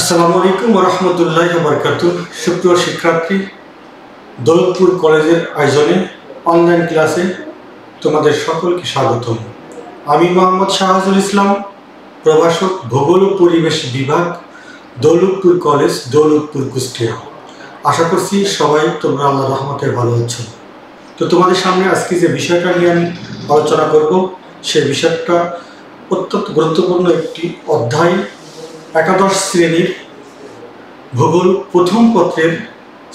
আসসালামু আলাইকুম ওয়া রাহমাতুল্লাহি ওয়া বারাকাতুহু। সুপ্রিয় শিক্ষার্থী, দৌলতপুর কলেজের আয়োজনে অনলাইন ক্লাসে তোমাদের সকলকে স্বাগতম। আমি মোহাম্মদ শাহজাহান ইসলাম, প্রভাষক, ভূগোল ও পরিবেশ বিভাগ, দৌলতপুর কলেজ, দৌলতপুর, কুষ্টিয়া। আশা করছি সবাই তোমরা আল্লাহর রহমতে ভালো আছো। তো তোমাদের সামনে আজকে যে বিষয়টা নিয়ে আমি আলোচনা করব, সেই বিষয়টা অত্যন্ত গুরুত্বপূর্ণ একটি অধ্যায়, একাদশ শ্রেণীর ভূগোল প্রথম পত্রের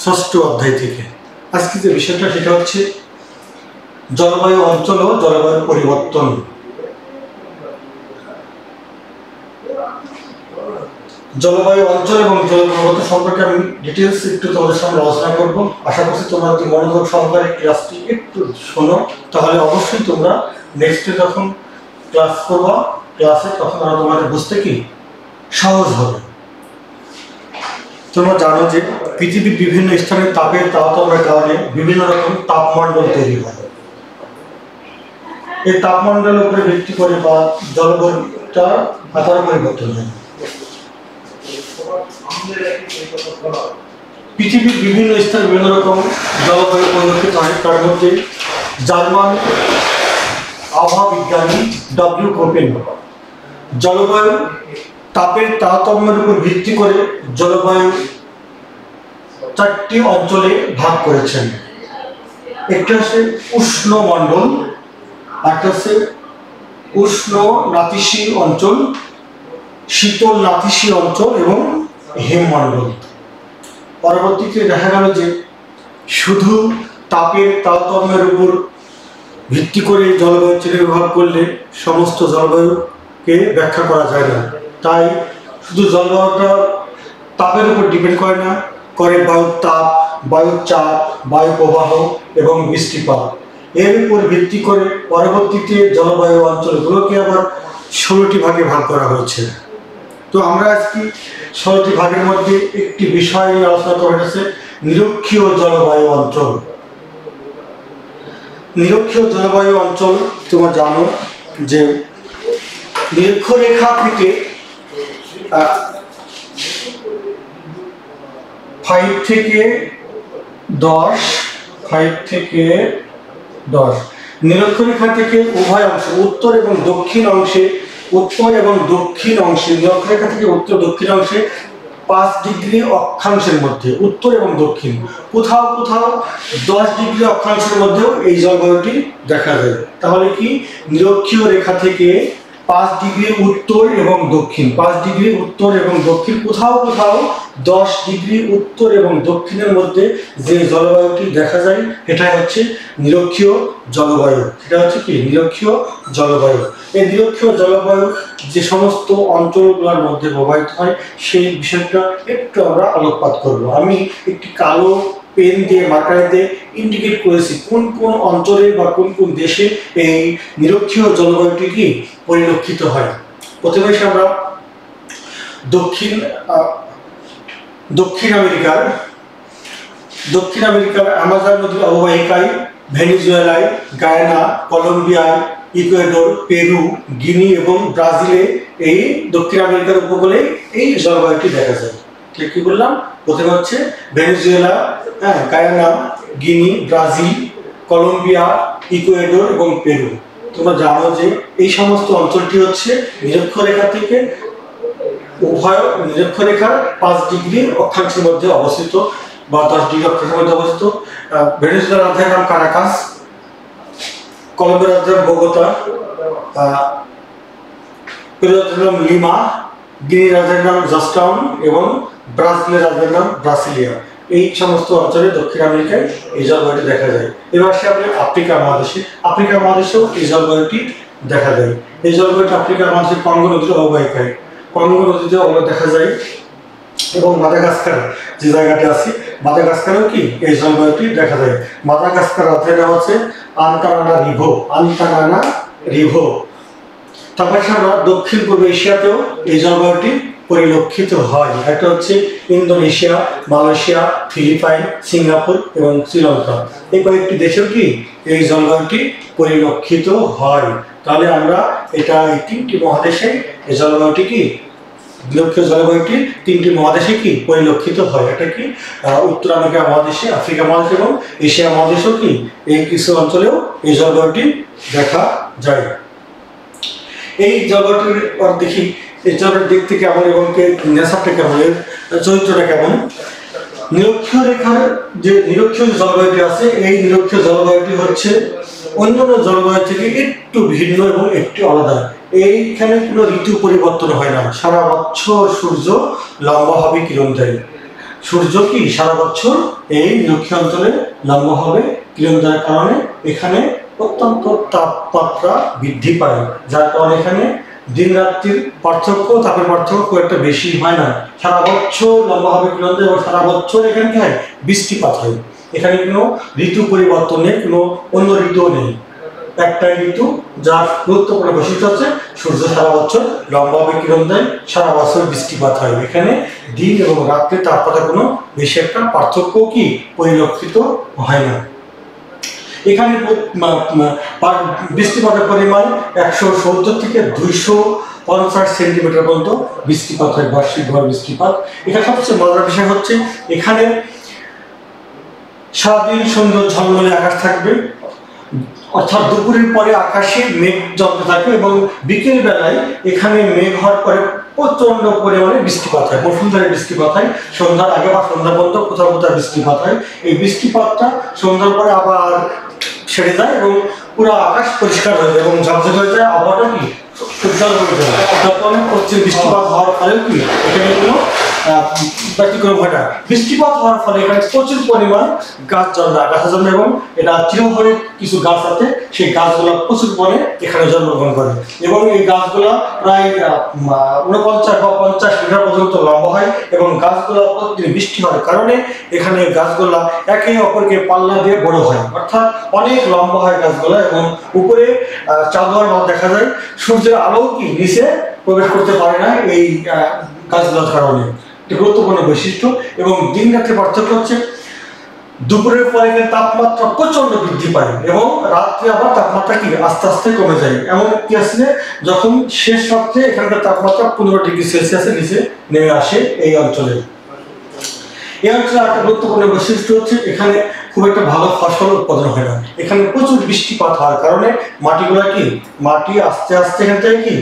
ষষ্ঠ অধ্যায় থেকে। আজকে যে বিষয়টা সেটা হচ্ছে জলবায়ু অঞ্চল ও জলবায়ু পরিবর্তন। জলবায়ু অঞ্চল এবং জলবায়ু পরিবর্তন সম্পর্কে আমি ডিটেলস একটু তোমাদের সামনে আলোচনা করব। আশা করছি তোমরা যদি মনোযোগ সহকারে ক্লাসটি একটু শোনো, তাহলে অবশ্যই তোমরা নেক্সটে যখন ক্লাস করবা ক্লাসে তখন আর তোমাদের বুঝতে কি সহজ হবে। তোমরা জানো যে পৃথিবীর বিভিন্ন স্থানে তাপের তারতম্যের কারণে বিভিন্ন রকম তাপমণ্ডল তৈরি হয়। এই তাপমণ্ডলের উপরে ভিত্তি করে বা জলবায়ুটা আকার পরিবর্তন হয়। পৃথিবীর বিভিন্ন স্থানে বিভিন্ন রকম জলবায়ু পরিবর্তিত হয়। তার মধ্যে জার্মান আবহাওয়া বিজ্ঞানী ডব্লিউ কোপেন জলবায়ু তাপের তারতম্যের উপর ভিত্তি করে জলবায়ু চারটি অঞ্চলে ভাগ করেছেন। একটা হচ্ছে উষ্ণ মণ্ডল, একটা হচ্ছে উষ্ণ নাতিশীল অঞ্চল, শীতল নাতিশীল অঞ্চল এবং হিমমণ্ডল। পরবর্তীতে দেখা গেল যে শুধু তাপের তারতম্যের উপর ভিত্তি করে জলবায়ু শ্রেণী বিভাগ করলে সমস্ত জলবায়ুকে ব্যাখ্যা করা যায় না। তাই শুধু জলবায়ুটা তাপের উপর ডিপেন্ড করে না, করে বায়ুর তাপ, বায়ুর চাপ, বায়ু প্রবাহ এবং বৃষ্টিপাত। এর উপর ভিত্তি করে পরবর্তীতে জলবায়ু অঞ্চলগুলোকে আবার 16টি ভাগে ভাগ করা হয়েছে। তো আমরা আজকে 16টি ভাগের মধ্যে একটি বিষয় নিয়ে আলোচনা করা হয়েছে, নিরক্ষীয় জলবায়ু অঞ্চল। নিরক্ষীয় জলবায়ু অঞ্চল তোমরা জানো যে নিরক্ষরেখা থেকে 5 থেকে 10 নিরক্ষরেখা থেকে উভয় অংশে উত্তর এবং দক্ষিণ অংশে নিরক্ষরেখা থেকে উত্তর দক্ষিণ অংশে 5 ডিগ্রি অক্ষাংশের মধ্যে উত্তর এবং দক্ষিণ, কোথাও কোথাও 10 ডিগ্রি অক্ষাংশের মধ্যেও এই জলবায়ুটি দেখা যায়। তাহলে কি নিরক্ষীয় রেখা থেকে 5 ডিগ্রি উত্তর এবং দক্ষিণ, 5 ডিগ্রি উত্তর এবং দক্ষিণ, কোথাও কোথাও 10 ডিগ্রি উত্তর এবং দক্ষিণের মধ্যে যে জলবায়ুটি দেখা যায় এটাই হচ্ছে নিরক্ষীয় জলবায়ু। এটা হচ্ছে কি নিরক্ষীয় জলবায়ু। এই নিরক্ষীয় জলবায়ু যে সমস্ত অঞ্চলগুলোর মধ্যে প্রবাহিত হয় সেই বিষয়টা একটু আমরা আলোকপাত করব। আমি একটি কালো পেন দিয়ে মার্কার দিয়ে ইন্ডিকেট করেছি কোন কোন অঞ্চলে বা কোন কোন দেশে এই নিরক্ষীয় জলবায়ুটি কি পরিলক্ষিত হয়। প্রথমে আমরা দক্ষিণ আমেরিকার আমাজন নদীর অববাহিকায়, ভেনেজুয়েলায়, গায়ানা, কলম্বিয়ায়, ইকুয়েডর, পেরু, গিনি এবং ব্রাজিলে এই দক্ষিণ আমেরিকার উপকূলে এই জলবায়ুটি দেখা যায়। কি বললাম? প্রথমে হচ্ছে ভেনেজুয়েলা, গায়ানা, গিনি, ব্রাজিল, কলম্বিয়া, ইকুয়েডর এবং পেরু। তোমরা জানো যে এই সমস্ত অঞ্চলটি হচ্ছে নিরক্ষরেখা থেকে নিরক্ষরেখার 5 ডিগ্রি অক্ষাংশের মধ্যে অবস্থিত বা 10 ডিগ্রি অক্ষাংশের মধ্যে অবস্থিত। ভেনেজুয়েলার রাজধানীর নাম কারাকাস, কলম্বিয়ার রাজধানী বোগোতা, পেরুর রাজধানীর নাম লিমা, গিনির রাজধানীর নাম জর্জটাউন এবং ব্রাজিলের রাজধানীর নাম ব্রাসিলিয়া। এই সমস্ত অঞ্চলে দক্ষিণ আমেরিকায় এই জলবায়ুটি দেখা যায়। এবার সে আপনি আফ্রিকা মহাদেশেও এই জলবায়ুটি দেখা যায়। এই জলবায়ুটি আফ্রিকা মহাদেশের কঙ্গো নদীর অববাহিকায়, কঙ্গো নদীতে দেখা যায় এবং মাদাগাস্কার যে জায়গাটি আছে মাদাগাস্কারেও কি এই জলবায়ুটি দেখা যায়। মাদাগাস্কার রাজ্যের নাম হচ্ছে আন্তানানা রিভো। তারপরে আমরা দক্ষিণ পূর্ব এশিয়াতেও এই জলবায়ুটি পরিলক্ষিত হয়। একটা হচ্ছে ইন্দোনেশিয়া, মালয়েশিয়া, ফিলিপাইন, সিঙ্গাপুর এবং শ্রীলঙ্কা। এই কয়েকটি দেশেও কি এই জলবায়ুটি পরিলক্ষিত হয়। তাহলে আমরা এটা এই 3টি মহাদেশে এই জলবায়ুটি কি দ্বিলক্ষীয় জলবায়ুটি তিনটি মহাদেশে কি পরিলক্ষিত হয়। এটা কি উত্তর আমেরিকা মহাদেশে, আফ্রিকা মহাদেশে এবং এশিয়া মহাদেশেও কি এই কিছু অঞ্চলেও এই জলবায়ুটি দেখা যায়। এই জলবায়ুটির দেখি এই জলবায়ু দেখতে কেমন এবং নেচারটা কেমন, এর চরিত্রটা কেমন। নিরক্ষীয় রেখার যে নিরক্ষীয় জলবায়ুটি আছে, এই নিরক্ষীয় জলবায়ুটি হচ্ছে অন্যান্য জলবায়ু থেকে একটু ভিন্ন এবং একটু আলাদা। এইখানে কোনো ঋতু পরিবর্তন হয় না, সারা বছর সূর্য লম্বাভাবে কিরণ দেয়। সূর্য কি সারা বছর এই নিরক্ষীয় অঞ্চলে লম্বাভাবে কিরণ দেওয়ার কারণে এখানে অত্যন্ত তাপমাত্রা বৃদ্ধি পায়, যার কারণে এখানে দিন রাত্রির পার্থক্য, তাপের পার্থক্য খুব একটা বেশি হয় না। সারা বছর লম্বাভাবে কিরণ দেয় এবং সারা বছর এখানে কি হয়, বৃষ্টিপাত হয়। এখানে কোনো ঋতু পরিবর্তনের কোনো অন্য ঋতুও নেই, একটাই ঋতু যার গুরুত্বপূর্ণ বৈশিষ্ট্য হচ্ছে সূর্য সারা বছর লম্বাভাবে কিরণ দেয়, সারা বছর বৃষ্টিপাত হয়। এখানে দিন এবং রাত্রির তাপমাত্রা কোনো বেশি একটা পার্থক্য কি পরিলক্ষিত হয় না। এখানে বৃষ্টিপাতের পরিমাণ 170 থেকে 250 সেন্টিমিটার পর্যন্ত বৃষ্টিপাত হয়, বার্ষিক গড় বৃষ্টিপাত। এখানে সবচেয়ে মজার বিষয় হচ্ছে এখানে সারাদিন সুন্দর ঝলমলে আকাশ থাকবে, অর্থাৎ দুপুরের পরে আকাশে মেঘ জমতে থাকে এবং বিকেল বেলায় এখানে মেঘ হওয়ার পরে প্রচন্ড পরিমাণে বৃষ্টিপাত হয়, বসুন্ধরে বৃষ্টিপাত হয়। সন্ধ্যার আগে বা সন্ধ্যা পর্যন্ত কোথাও কোথাও বৃষ্টিপাত হয়। এই বৃষ্টিপাতটা সন্ধ্যার পরে আবার সেরে যায় এবং পুরো আকাশ পরিষ্কার হয়ে যায় এবং ঝকঝকে হয়ে যায়, আবহাওয়াটা কি উজ্জ্বল হয়ে যায়। যত অনেক পশ্চিম বৃষ্টিপাত হওয়ার ফলেও কি এখানে কোনো ব্যতিক্রম হয় না। বৃষ্টিপাত হওয়ার ফলে এখানে প্রচুর পরিমাণ গাছ জন্মায়, আগাছা জন্মায় এবং এটা চিরহরিৎ কিছু গাছ আছে, সেই গাছগুলো প্রচুর পরিমাণে এখানে জন্মগ্রহণ করে এবং এই গাছগুলো প্রায় 49 বা 50 মিটার পর্যন্ত লম্বা হয় এবং গাছগুলো প্রতিদিন বৃষ্টি হওয়ার কারণে এখানে গাছগুলা একে অপরকে পাল্লা দিয়ে বড় হয়, অর্থাৎ অনেক লম্বা হয় গাছগুলো এবং উপরে চাঁদোয়ার ভাব দেখা যায়। সূর্যের আলো কি নিচে প্রবেশ করতে পারে না এই গাছগুলোর কারণে, গুরুত্বপূর্ণ বৈশিষ্ট্য। এবং দিন রাতের পার্থক্য হচ্ছে দুপুরের পরে তাপমাত্রা প্রচন্ড বৃদ্ধি পায় এবং রাত্রে আবার তাপমাত্রা কি আস্তে আস্তে কমে যায়। এমন কি আছে যখন শেষ রাত্রে এখানকার তাপমাত্রা 15 ডিগ্রি সেলসিয়াসের নিচে নেমে আসে এই অঞ্চলে। এই অঞ্চলে একটা গুরুত্বপূর্ণ বৈশিষ্ট্য হচ্ছে এখানে খুব একটা ভালো ফসল উৎপাদন হয় না। এখানে প্রচুর বৃষ্টিপাত হওয়ার কারণে মাটিগুলা কি মাটি আস্তে আস্তে এখান থেকে কি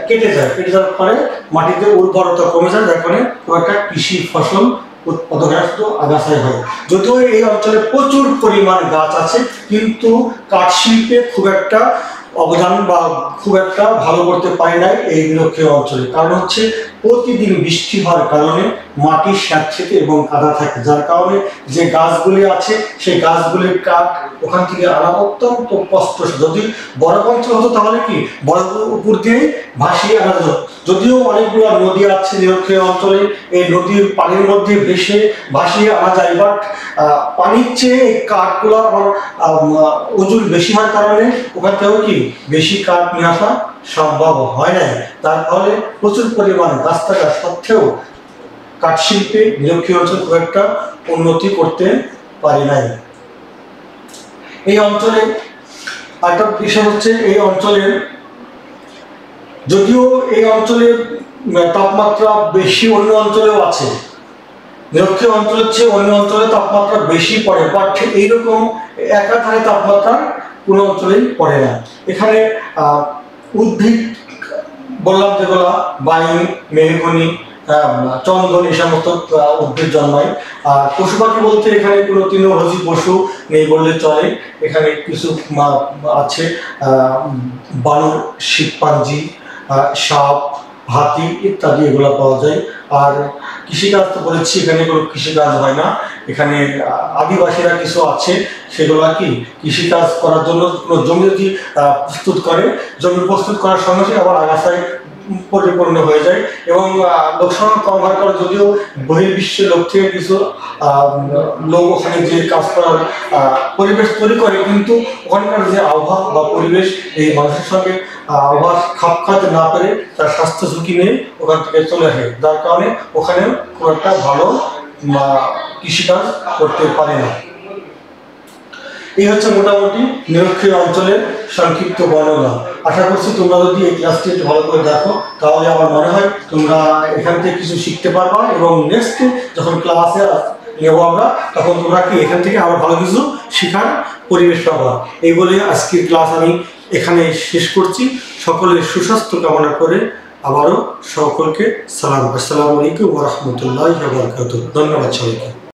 কেটে যায়, কেটে যাওয়ার ফলে মাটিতে উর্বরতা কমে যায়, যার কারণে খুব একটা কৃষি ফসল উৎপাদন শুধু আগাছায় হয়। যদিও এই অঞ্চলে প্রচুর পরিমাণ গাছ আছে কিন্তু কাঠ শিল্পে খুব একটা অবদান বা খুব একটা ভালো করতে পারে নাই এই নিরক্ষীয় অঞ্চলে। কারণ হচ্ছে প্রতিদিন বৃষ্টি হওয়ার কারণে মাটি স্যাঁতসেঁতে এবং কাদা থাকে, যার কারণে যে গাছগুলি আছে সেই গাছগুলির কাঠ ওখান থেকে আনা অত্যন্ত কষ্ট। যদি বরফ অঞ্চল হতো তাহলে কি বরফের উপর দিয়ে ভাসিয়ে আনা যেত। যদিও অনেকগুলো নদী আছে নিরক্ষীয় অঞ্চলে, এই নদীর পানির মধ্যে ভেসে ভাসিয়ে আনা যায়, বাট পানির চেয়ে এই কাঠগুলো আমার ওজন বেশি হওয়ার কারণে ওখান থেকেও কি বেশি কাঠ নিয়ে আসা সম্ভব হয় না। তার ফলে প্রচুর পরিমাণ গাছ থাকা সত্ত্বেও কাঠ শিল্পে নিরক্ষীয় অঞ্চল খুব একটা উন্নতি করতে পারে নাই। এই অঞ্চলে একটা বিষয় হচ্ছে এই অঞ্চলের, যদিও এই অঞ্চলে তাপমাত্রা বেশি অন্য অঞ্চলেও আছে, নিরক্ষীয় অঞ্চলের চেয়ে অন্য অঞ্চলে তাপমাত্রা বেশি পড়ে, বাট এইরকম একাধারে তাপমাত্রা কোনো অঞ্চলেই পড়ে না। এখানে উদ্ভিদ বললাম যেগুলো বাইন, মেহগনি, চন্দন এই সমস্ত উদ্ভিদ জন্মায়। আর পশু পাখি বলতে এখানে কোনো তৃণভোজী পশু নেই বললে চলে। এখানে কিছু আছে বানর, শিবপাঞ্জি, সাপ, হাতি ইত্যাদি এগুলো পাওয়া যায়। আর কৃষিকাজ তো বলেছি, এখানে কোনো কৃষিকাজ হয় না। এখানে আদিবাসীরা কিছু আছে, সেগুলা কি কৃষিকাজ করার জন্য কোনো জমি যদি প্রস্তুত করে, জমি প্রস্তুত করার সঙ্গে সঙ্গে আবার আগাছায় পরিপূর্ণ হয়ে যায় এবং লোকসংখ্যা কম হওয়ার কারণে যদিও বহির্বিশ্বের লোক থেকে কিছু লোক ওখানে যে কাজ করার পরিবেশ তৈরি করে, কিন্তু ওখানকার যে আবহাওয়া বা পরিবেশ এই মানুষের সঙ্গে আবহাওয়া খাপ খাওয়াতে না পেরে তার স্বাস্থ্য ঝুঁকি নিয়ে ওখান থেকে চলে আসে, যার কারণে ওখানে খুব একটা ভালো কৃষিকাজ করতে পারে না। এই হচ্ছে মোটামুটি নিরক্ষীয় অঞ্চলের সংক্ষিপ্ত বর্ণনা। আশা করছি তোমরা যদি এই ক্লাসটি একটু ভালো করে দেখো তাহলে আমার মনে হয় তোমরা এখান থেকে কিছু শিখতে পারবা, এবং নেক্সট যখন ক্লাসে নেবো আমরা তখন তোমরা কি এখান থেকে আবার ভালো কিছু শেখার পরিবেশ পাবা। এই বলে আজকের ক্লাস আমি এখানে শেষ করছি। সকলের সুস্বাস্থ্য কামনা করে আবারও সকলকে সালাম। আসসালামু আলাইকুম ওয়া রাহমাতুল্লাহি ওয়া বারাকাতুহু। ধন্যবাদ সবাইকে।